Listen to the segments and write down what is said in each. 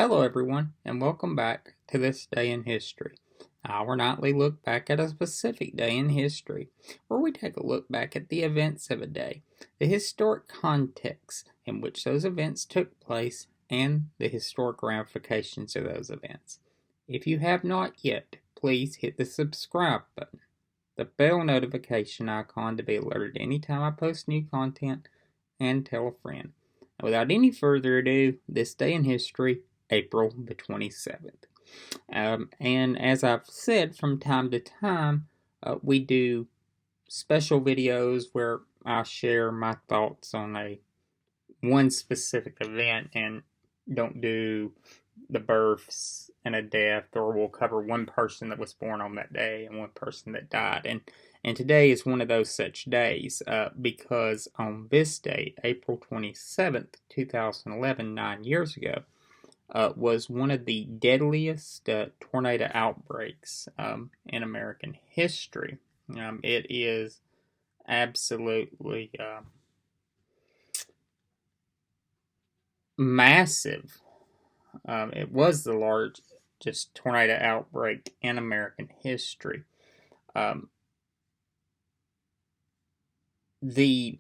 Hello, everyone, and welcome back to This Day in History, our nightly look back at a specific day in history, where we take a look back at the events of a day, the historic context in which those events took place, and the historic ramifications of those events. If you have not yet, please hit the subscribe button, the bell notification icon to be alerted anytime I post new content, and tell a friend. Without any further ado, This Day in History, April the 27th. And as I've said from time to time, we do special videos where I share my thoughts on one specific event and don't do the births and a death, or we'll cover one person that was born on that day and one person that died. And today is one of those such days because on this day, April 27th, 2011, 9 years ago, was one of the deadliest tornado outbreaks in American history. It is absolutely massive. It was the largest tornado outbreak in American history. The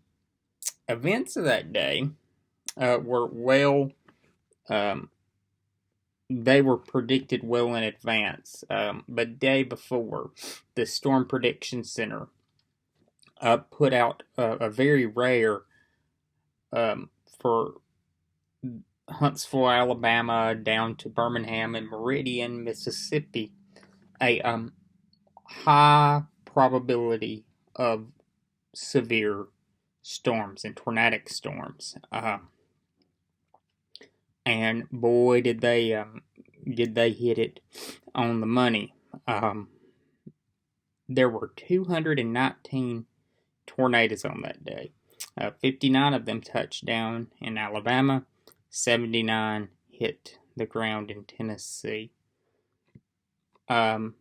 events of that day were they were predicted well in advance. But day before, the Storm Prediction Center put out a very rare for Huntsville, Alabama, down to Birmingham and Meridian, Mississippi, a high probability of severe storms and tornadic storms. And boy, did they hit it on the money. There were 219 tornadoes on that day. 59 of them touched down in Alabama. 79 hit the ground in Tennessee. The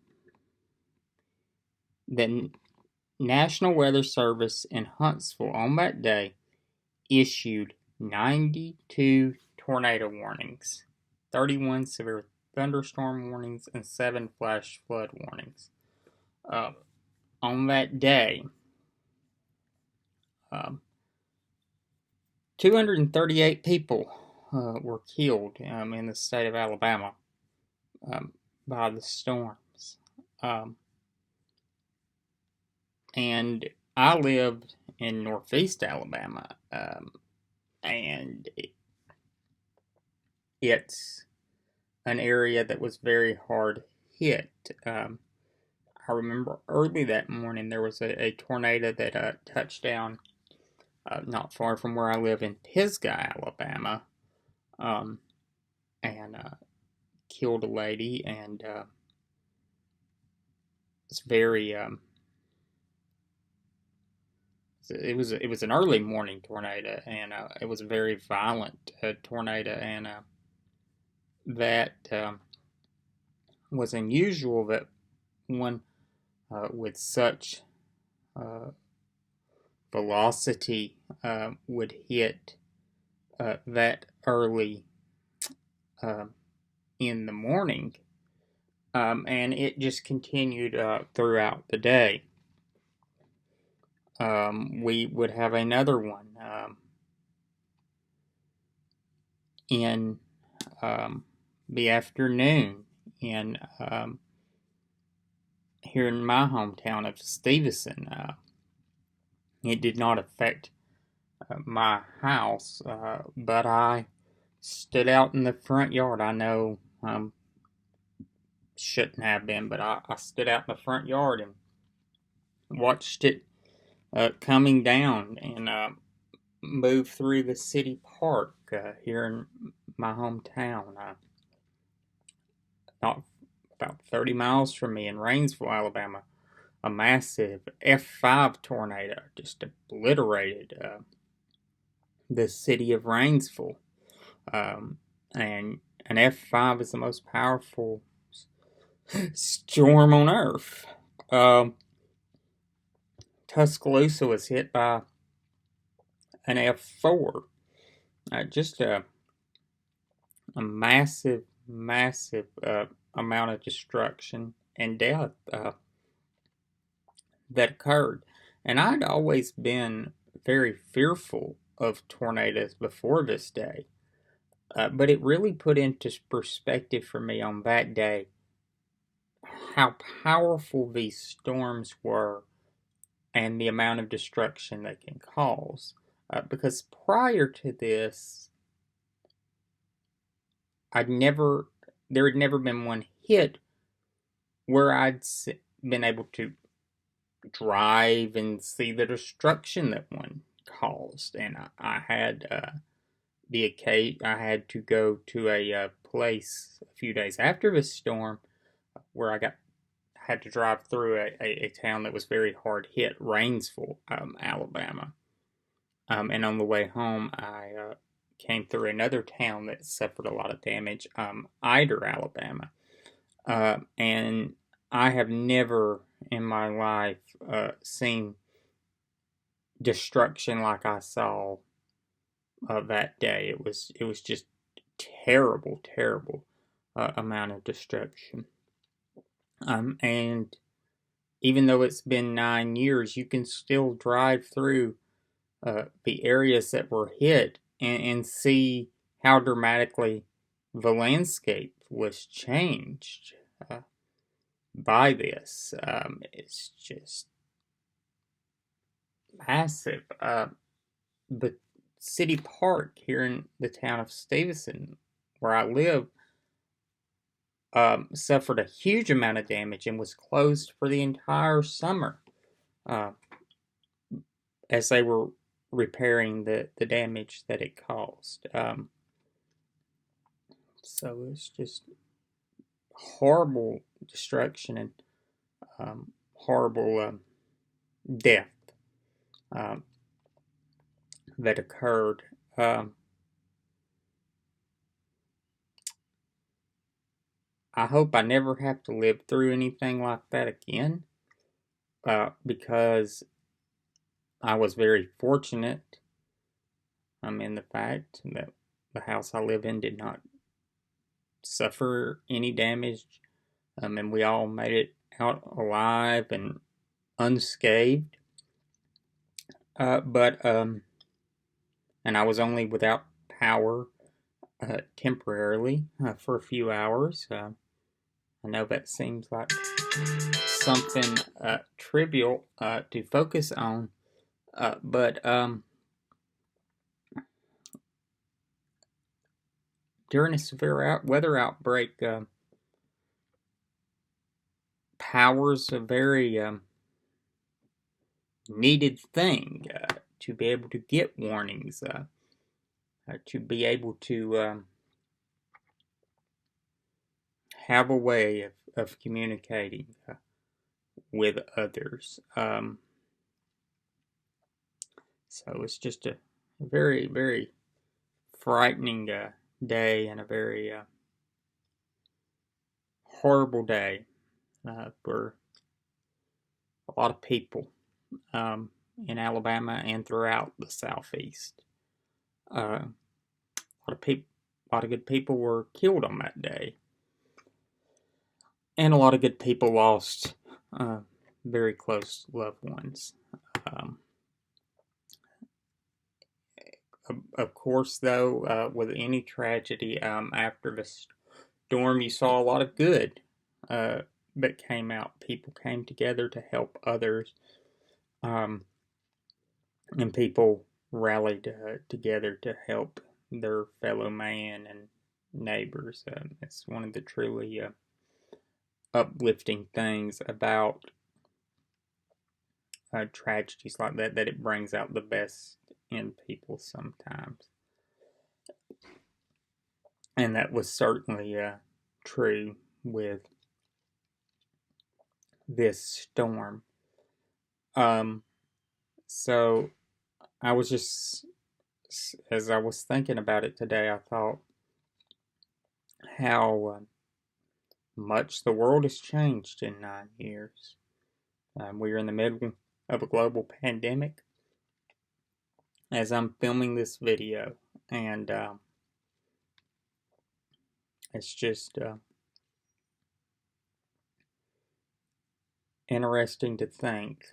National Weather Service in Huntsville on that day issued 92 tornado warnings, 31 severe thunderstorm warnings, and 7 flash flood warnings. On that day, 238 people were killed in the state of Alabama by the storms. And I lived in northeast Alabama, and it's an area that was very hard hit. I remember early that morning there was a tornado that touched down not far from where I live in Pisgah, Alabama, and killed a lady, and it's very it was an early morning tornado, and it was a very violent tornado, and that was unusual that one with such velocity would hit that early in the morning, and it just continued throughout the day. We would have another one in the afternoon in here in my hometown of Stevenson. It did not affect my house, but I stood out in the front yard. I know shouldn't have been, but I stood out in the front yard and watched it coming down and move through the city park here in my hometown. Not about 30 miles from me in Rainsville, Alabama, a massive F5 tornado just obliterated the city of Rainsville. And an F5 is the most powerful storm on Earth. Tuscaloosa was hit by an F4. Just a massive, massive amount of destruction and death that occurred. And I'd always been very fearful of tornadoes before this day. But it really put into perspective for me on that day how powerful these storms were and the amount of destruction they can cause. Because prior to this, there had never been one hit where I'd been able to drive and see the destruction that one caused. And I had I had to go to a place a few days after the storm where I had to drive through a town that was very hard hit, Rainsville, Alabama. And on the way home, I came through another town that suffered a lot of damage, Ider, Alabama. And I have never in my life seen destruction like I saw that day. It was just terrible, terrible amount of destruction. And even though it's been 9 years, you can still drive through the areas that were hit and see how dramatically the landscape was changed by this. It's just massive. The city park here in the town of Stevenson, where I live, suffered a huge amount of damage and was closed for the entire summer as they were repairing the damage that it caused. So it's just horrible destruction and horrible death that occurred. I hope I never have to live through anything like that again, because I was very fortunate in the fact that the house I live in did not suffer any damage, and we all made it out alive and unscathed. And I was only without power temporarily for a few hours. I know that seems like something trivial to focus on, but during a severe weather outbreak, power's a very needed thing to be able to get warnings, to be able to have a way of communicating with others. So it's just a very, very frightening day and a very horrible day for a lot of people in Alabama and throughout the Southeast. A lot of good people were killed on that day, and a lot of good people lost very close loved ones. Of course, though, with any tragedy, after the storm, you saw a lot of good that came out. People came together to help others, and people rallied together to help their fellow man and neighbors. It's one of the truly uplifting things about tragedies like that it brings out the best in people sometimes. And that was certainly true with this storm. So I was just, as I was thinking about it today, I thought how much the world has changed in 9 years. We are in the middle of a global pandemic as I'm filming this video, and It's just interesting to think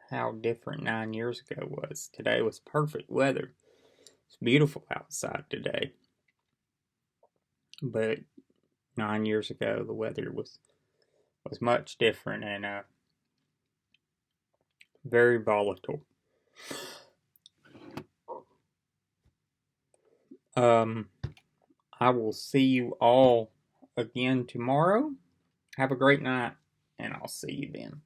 how different 9 years ago was. Today was perfect weather. It's beautiful outside today. But 9 years ago, the weather was much different and very volatile. I will see you all again tomorrow. Have a great night, and I'll see you then.